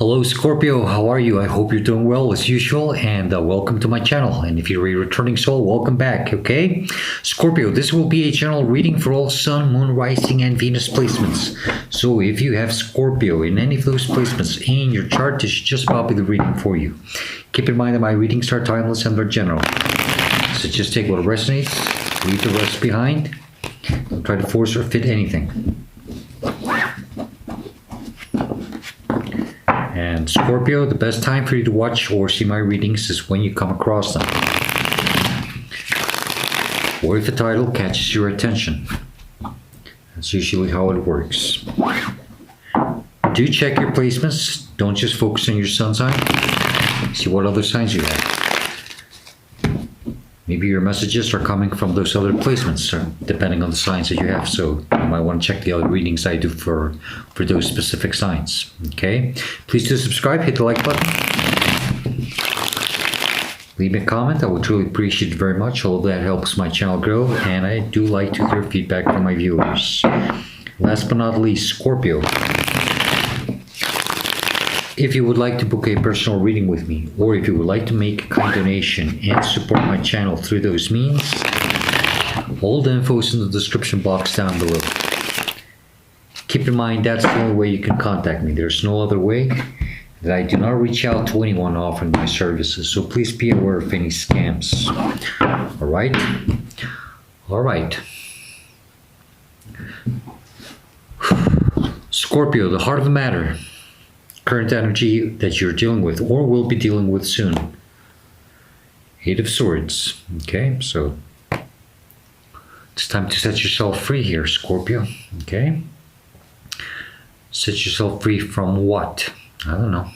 Hello Scorpio, how are you? I hope you're doing well as usual, and welcome to my channel. And if you're a returning soul, welcome back, okay? Scorpio, this will be a general reading for all Sun, Moon, Rising, and Venus placements. So if you have Scorpio in any of those placements in your chart, this should just about be the reading for you. Keep in mind that my readings are timeless and they're general. So just take what resonates, leave the rest behind. Don't try to force or fit anything. And Scorpio, the best time for you to watch or see my readings is when you come across them, or if the title catches your attention. That's usually how it works. Do check your placements. Don't just focus on your sun sign. See what other signs you have. Maybe your messages are coming from those other placements, depending on the signs that you have. So you might want to check the other readings I do for those specific signs. Okay? Please do subscribe, hit the like button. Leave me a comment. I would truly appreciate it very much. All of that helps my channel grow, and I do like to hear feedback from my viewers. Last but not least, Scorpio. If you would like to book a personal reading with me, or if you would like to make a kind donation and support my channel through those means, all the info is in the description box down below. Keep in mind that's the only way you can contact me. There's no other way, that I do not reach out to anyone offering my services, so please be aware of any scams. Alright? Alright. Scorpio, the heart of the matter. Current energy that you're dealing with or will be dealing with soon. Eight of Swords. Okay, so it's time to set yourself free here, Scorpio. Okay? Set yourself free from what? I don't know.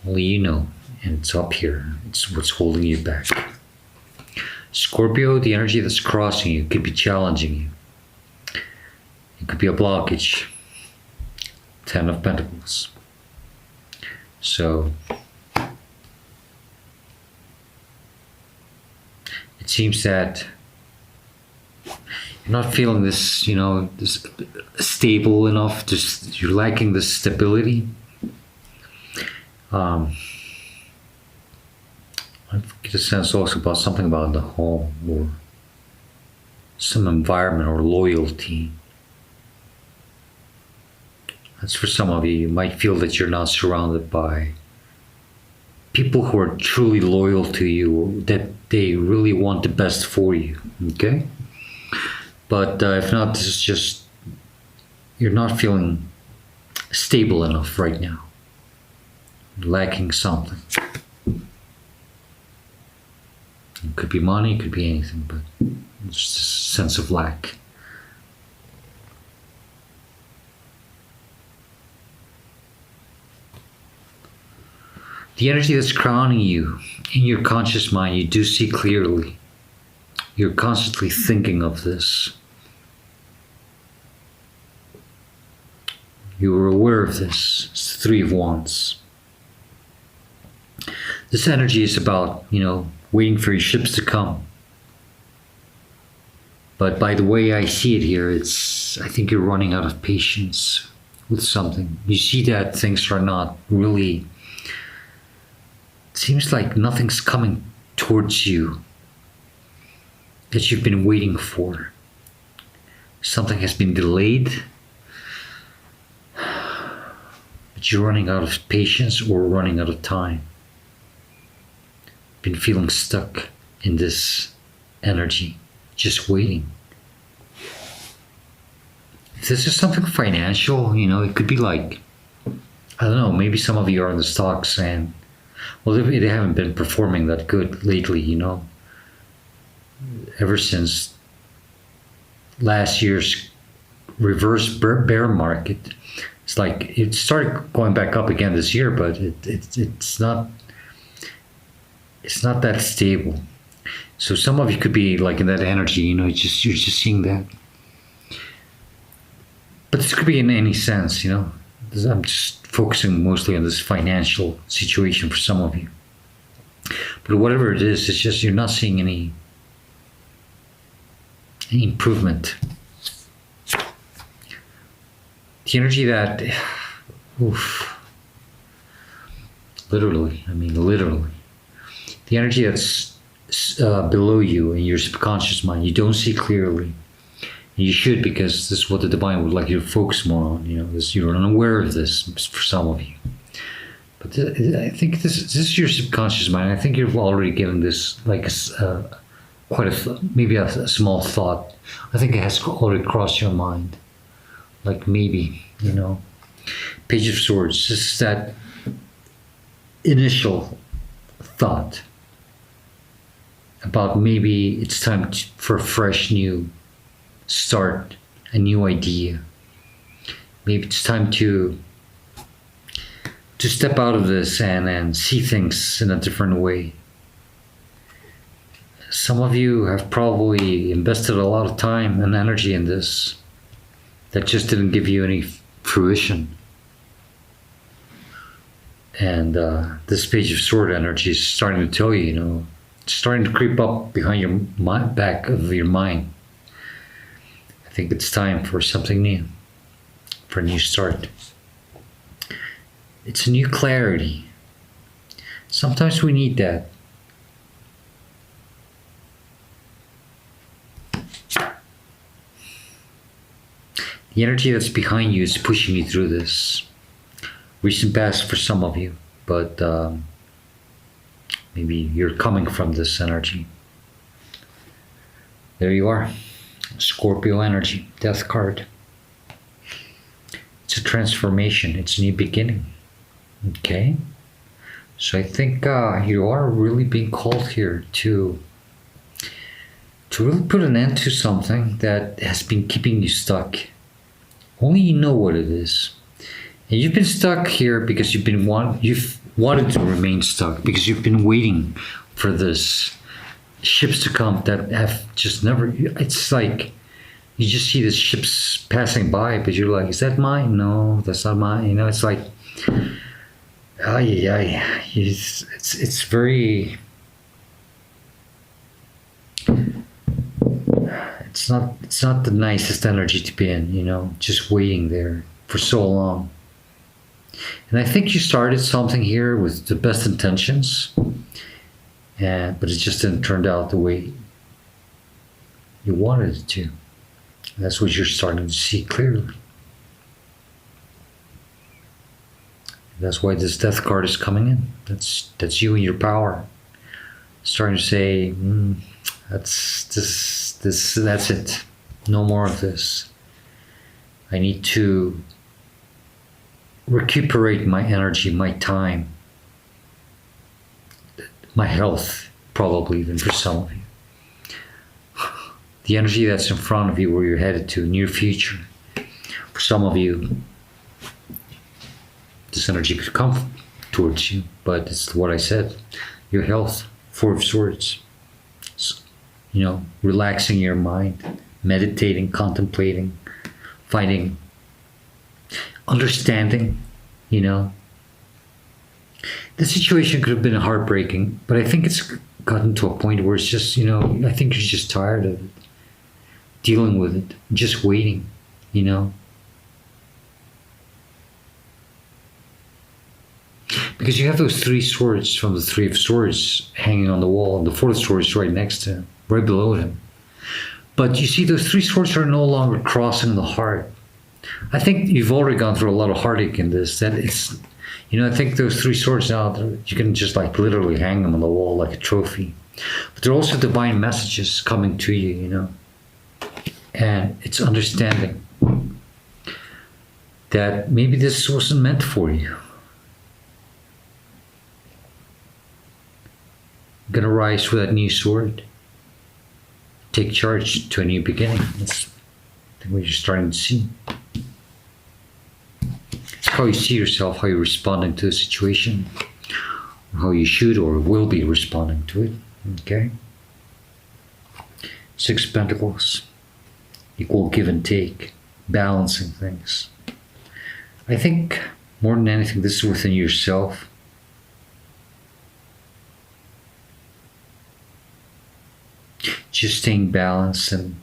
Only you know. And it's up here. It's what's holding you back. Scorpio, the energy that's crossing you could be challenging you. It could be a blockage. 10 of Pentacles. So it seems that you're not feeling this, this stable enough. Just you're lacking this stability. I get a sense also about something about the home or some environment or loyalty. That's for some of you. You might feel that you're not surrounded by people who are truly loyal to you, that they really want the best for you, okay? But if not, this is just, you're not feeling stable enough right now. You're lacking something. It could be money, it could be anything, but it's just a sense of lack. The energy that's crowning you in your conscious mind, you do see clearly. You're constantly thinking of this. You were aware of this. It's the Three of Wands. This energy is about, waiting for your ships to come. But by the way I see it here, I think you're running out of patience with something. You see that things are not really... It seems like nothing's coming towards you that you've been waiting for. Something has been delayed, but you're running out of patience or running out of time. Been feeling stuck in this energy, just waiting. If this is something financial, it could be like, I don't know, maybe some of you are in the stocks and well, they haven't been performing that good lately, ever since last year's reverse bear market. It's like it started going back up again this year, but it's not that stable. So some of you could be like in that energy, you're just seeing that. But this could be in any sense, I'm just focusing mostly on this financial situation for some of you. But whatever it is, it's just you're not seeing any improvement. The energy that, literally. I mean, literally. The energy that's below you in your subconscious mind, you don't see clearly. And you should, because this is what the divine would like you to focus more on. You know, you're unaware of this for some of you. But I think this is your subconscious mind. I think you've already given this like maybe a small thought. I think it has already crossed your mind. Like maybe, you know, Page of Swords. This is that initial thought about maybe it's time for a fresh new start, a new idea. Maybe it's time to step out of this and see things in a different way. Some of you have probably invested a lot of time and energy in this that just didn't give you any fruition. And this Page of Sword energy is starting to tell you, you know, it's starting to creep up behind your back of your mind. I think it's time for something new, for a new start. It's a new clarity. Sometimes we need that. The energy that's behind you is pushing you through this. Recent past for some of you, but maybe you're coming from this energy. There you are. Scorpio energy, Death card. It's a transformation. It's a new beginning. Okay? So I think you are really being called here to really put an end to something that has been keeping you stuck. Only you know what it is. And you've been stuck here because you've wanted to remain stuck, because you've been waiting for this ships to come that have just never. It's like you just see the ships passing by, but you're like, is that mine? No, that's not mine. You know, it's like, it's very. It's not the nicest energy to be in, you know, just waiting there for so long. And I think you started something here with the best intentions, but it just didn't turn out the way you wanted it to. And that's what you're starting to see clearly. That's why this Death card is coming in. That's you and your power. Starting to say, that's it. No more of this. I need to recuperate my energy, my time, my health, probably even for some of you. The energy that's in front of you, where you're headed to, near future. For some of you, this energy could come towards you, but it's what I said. Your health, Four of Swords. You know, relaxing your mind, meditating, contemplating, finding understanding, you know. The situation could have been heartbreaking, but I think it's gotten to a point where it's just, you know, I think you're just tired of it, dealing with it, just waiting, you know. Because you have those three swords from the Three of Swords hanging on the wall, and the Fourth Sword is right next to him, right below him. But you see, those three swords are no longer crossing the heart. I think you've already gone through a lot of heartache in this. That it's, you know, I think those three swords now, you can just like literally hang them on the wall like a trophy. But they're also divine messages coming to you, you know. And it's understanding that maybe this wasn't meant for you. You're gonna rise with that new sword. Take charge to a new beginning. That's what you're starting to see. It's how you see yourself, how you're responding to the situation, how you should or will be responding to it. Okay? Six of Pentacles. Equal give and take. Balancing things. I think more than anything, this is within yourself. Just staying balanced and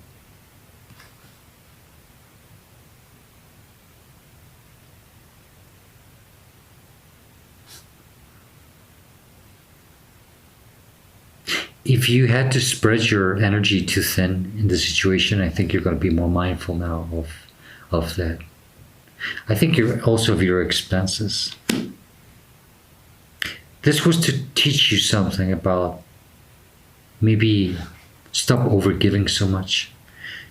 if you had to spread your energy too thin in the situation, I think you're going to be more mindful now of that. I think you're also of your expenses. This was to teach you something about maybe stop overgiving so much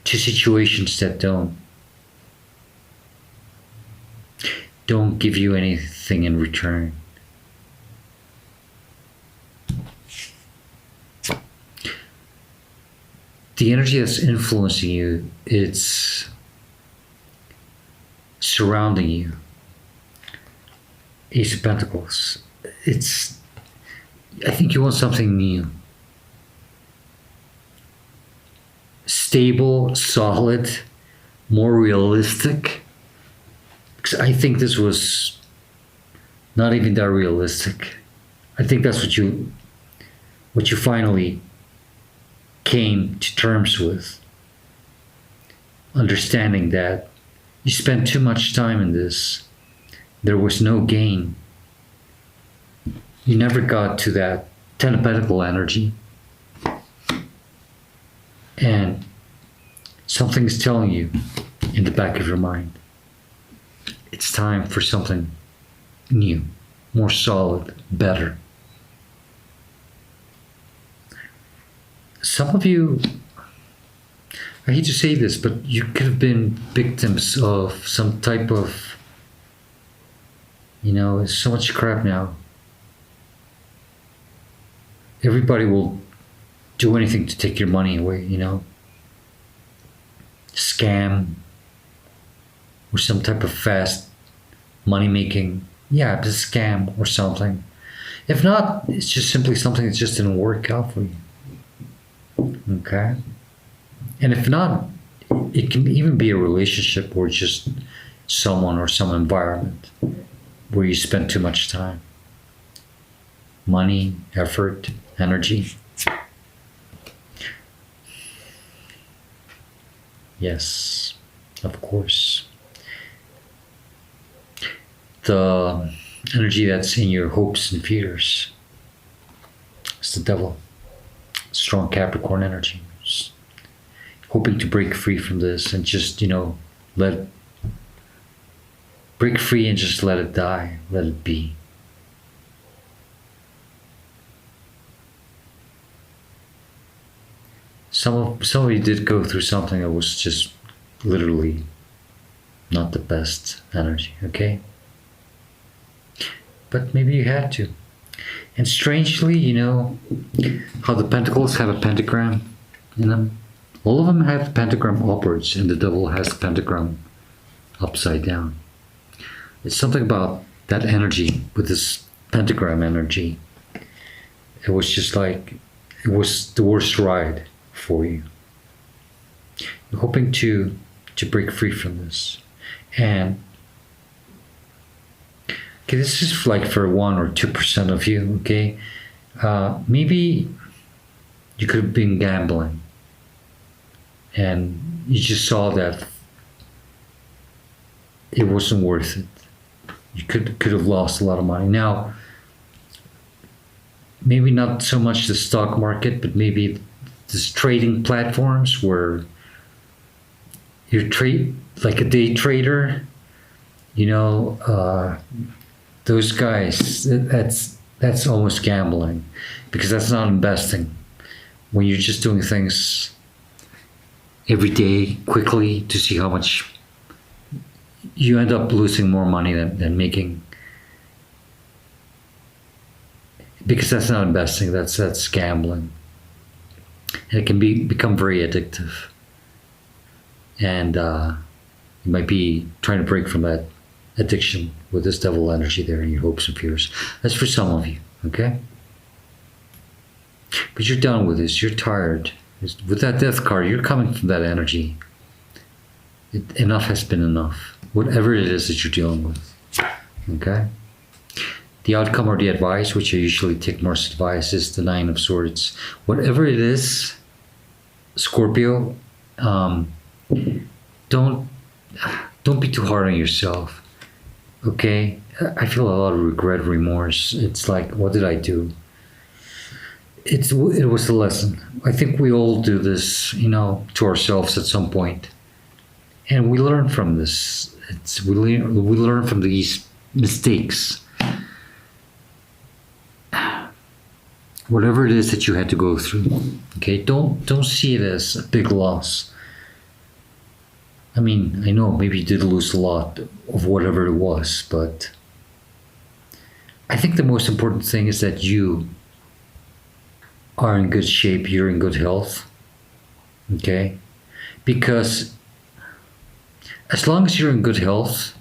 to situations that don't give you anything in return. The energy that's influencing you, it's surrounding you. Ace of Pentacles. I think you want something new. Stable, solid, more realistic. Because I think this was not even that realistic. I think that's what you finally came to terms with. Understanding that you spent too much time in this. There was no gain. You never got to that Ten of Pentacles energy. And something is telling you in the back of your mind, it's time for something new, more solid, better. Some of you, I hate to say this, but you could have been victims of some type of, there's so much crap now. Everybody will do anything to take your money away, Scam or some type of fast money making. Yeah, it's a scam or something. If not, it's just simply something that just didn't work out for you. Okay? And if not, it can even be a relationship or just someone or some environment where you spend too much time. Money, effort, energy. Yes, of course. The energy that's in your hopes and fears. It's the devil. Strong Capricorn energy. Just hoping to break free from this and just, break free and just let it die. Let it be. Some of you did go through something that was just literally not the best energy, okay? But maybe you had to. And strangely, how the pentacles have a pentagram in them? All of them have the pentagram upwards, and the devil has the pentagram upside down. It's something about that energy with this pentagram energy. It was just like, it was the worst ride for you. You're hoping to break free from this. And okay, this is like for 1 or 2% of you, okay? Maybe you could have been gambling and you just saw that it wasn't worth it. You could have lost a lot of money. Now, maybe not so much the stock market, but maybe this trading platforms where you trade like a day trader, those guys, that's almost gambling, because that's not investing. When you're just doing things every day quickly to see how much, you end up losing more money than making, because that's not investing, that's gambling. And it can become very addictive. And you might be trying to break from that addiction with this devil energy there in your hopes and fears. That's for some of you, okay? But you're done with this. You're tired. With that death card, you're coming from that energy. Enough has been enough. Whatever it is that you're dealing with, okay? The outcome or the advice, which I usually take most advice, is the 9 of Swords. Whatever it is, Scorpio, don't be too hard on yourself, okay? I feel a lot of regret, remorse. It's like, what did I do? it was a lesson. I think we all do this, you know, to ourselves at some point, and we learn from this. We learn from these mistakes. Whatever it is that you had to go through, okay, don't see it as a big loss. I mean, I know maybe you did lose a lot of whatever it was, but I think the most important thing is that you are in good shape, you're in good health, okay? Because as long as you're in good health,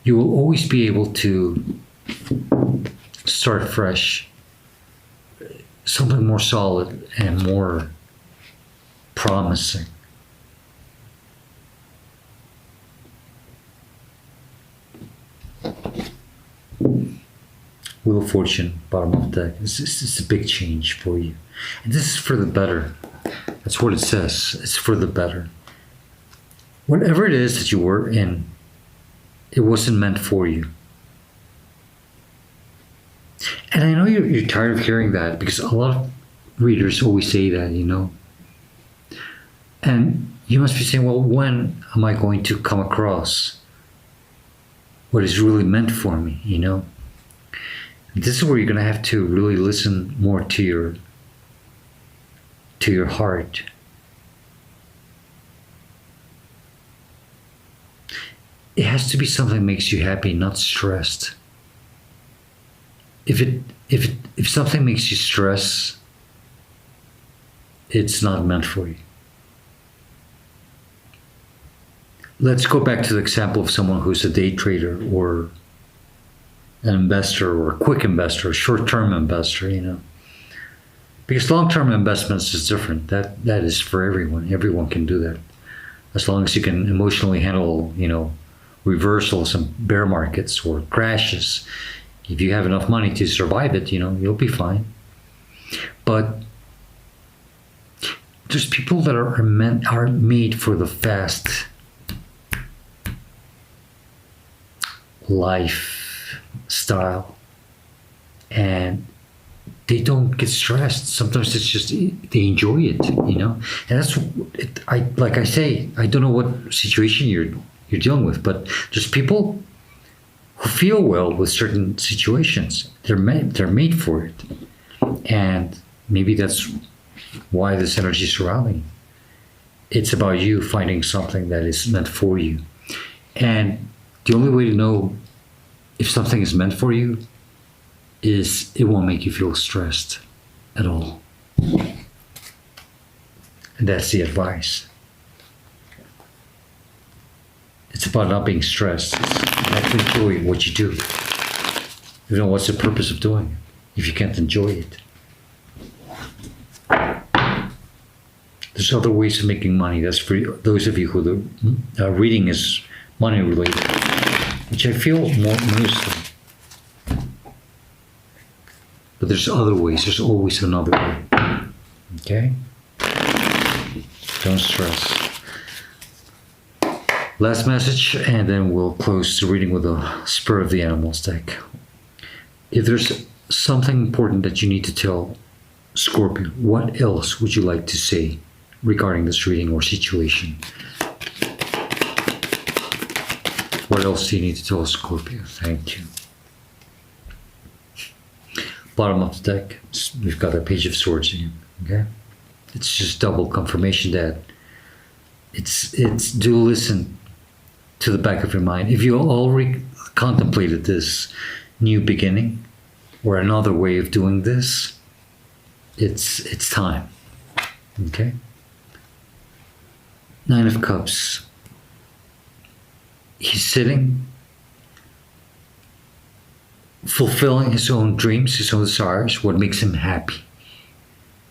you will always be able to start fresh, something more solid and more promising. Wheel of Fortune, bottom of the deck. This is a big change for you. And this is for the better. That's what it says. It's for the better. Whatever it is that you were in, it wasn't meant for you. And I know you're tired of hearing that, because a lot of readers always say that, you know. And you must be saying, well, when am I going to come across what is really meant for me, you know? This is where you're going to have to really listen more to your heart. It has to be something that makes you happy, not stressed. If something makes you stress, it's not meant for you. Let's go back to the example of someone who's a day trader or an investor or a quick investor, a short-term investor, you know. Because long-term investments is different. That is for everyone. Everyone can do that. As long as you can emotionally handle, you know, reversals and bear markets or crashes. If you have enough money to survive it, you know, you'll be fine. But there's people that are made for the fast lifestyle, and they don't get stressed. Sometimes it's just they enjoy it, you know. And that's like I say, I don't know what situation you're dealing with, but there's people who feel well with certain situations. They're made for it, and maybe that's why this energy is surrounding. It's about you finding something that is meant for you, and the only way to know if something is meant for you is it won't make you feel stressed at all. And that's the advice. It's about not being stressed. It's actually enjoy what you do. You know, what's the purpose of doing it if you can't enjoy it? There's other ways of making money. That's for those of you who the reading is money related, which I feel mostly. But there's other ways. There's always another way. Okay? Don't stress. Last message, and then we'll close the reading with a Spirit of the Animals deck. If there's something important that you need to tell Scorpio, what else would you like to say regarding this reading or situation? What else do you need to tell Scorpio? Thank you. Bottom of the deck, we've got a Page of Swords again. Okay, it's just double confirmation that it's do listen to the back of your mind. If you already contemplated this new beginning or another way of doing this, it's time. Okay. Nine of Cups. He's sitting, fulfilling his own dreams, his own desires, what makes him happy.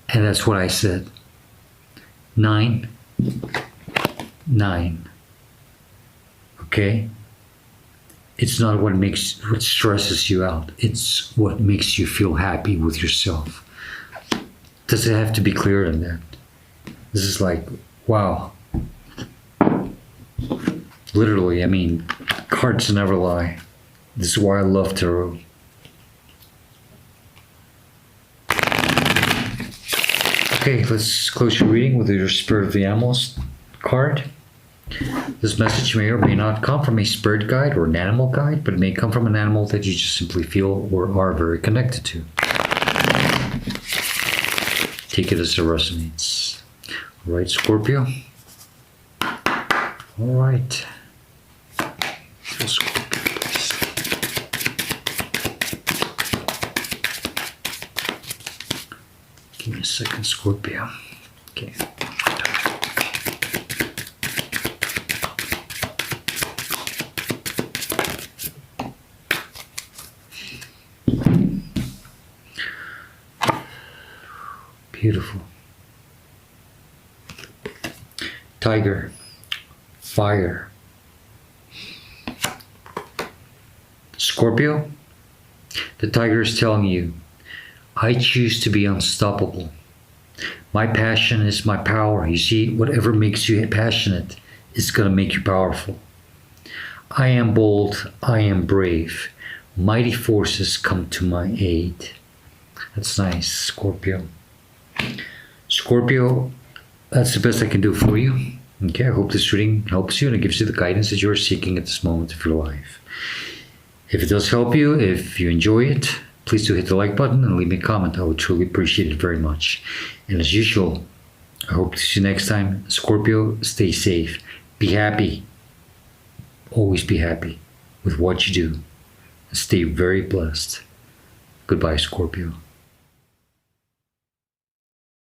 And that's what I said. 9. Okay? It's not what stresses you out. It's what makes you feel happy with yourself. Does it have to be clearer than that? This is like, wow. Literally, I mean, cards never lie. This is why I love tarot. Okay, let's close your reading with your Spirit of the Animals card. This message may or may not come from a spirit guide or an animal guide, but it may come from an animal that you just simply feel or are very connected to. Take it as it resonates. All right, Scorpio. All right. Scorpio, please. Give me a second, Scorpio. Okay. Beautiful. Tiger. Fire. Scorpio, the tiger is telling you, I choose to be unstoppable. My passion is my power. You see, whatever makes you passionate is going to make you powerful. I am bold. I am brave. Mighty forces come to my aid. That's nice, Scorpio. Scorpio, that's the best I can do for you. Okay, I hope this reading helps you and it gives you the guidance that you're seeking at this moment of your life. If it does help you, if you enjoy it, please do hit the like button and leave me a comment. I would truly appreciate it very much. And as usual, I hope to see you next time. Scorpio, stay safe. Be happy. Always be happy with what you do. And stay very blessed. Goodbye, Scorpio.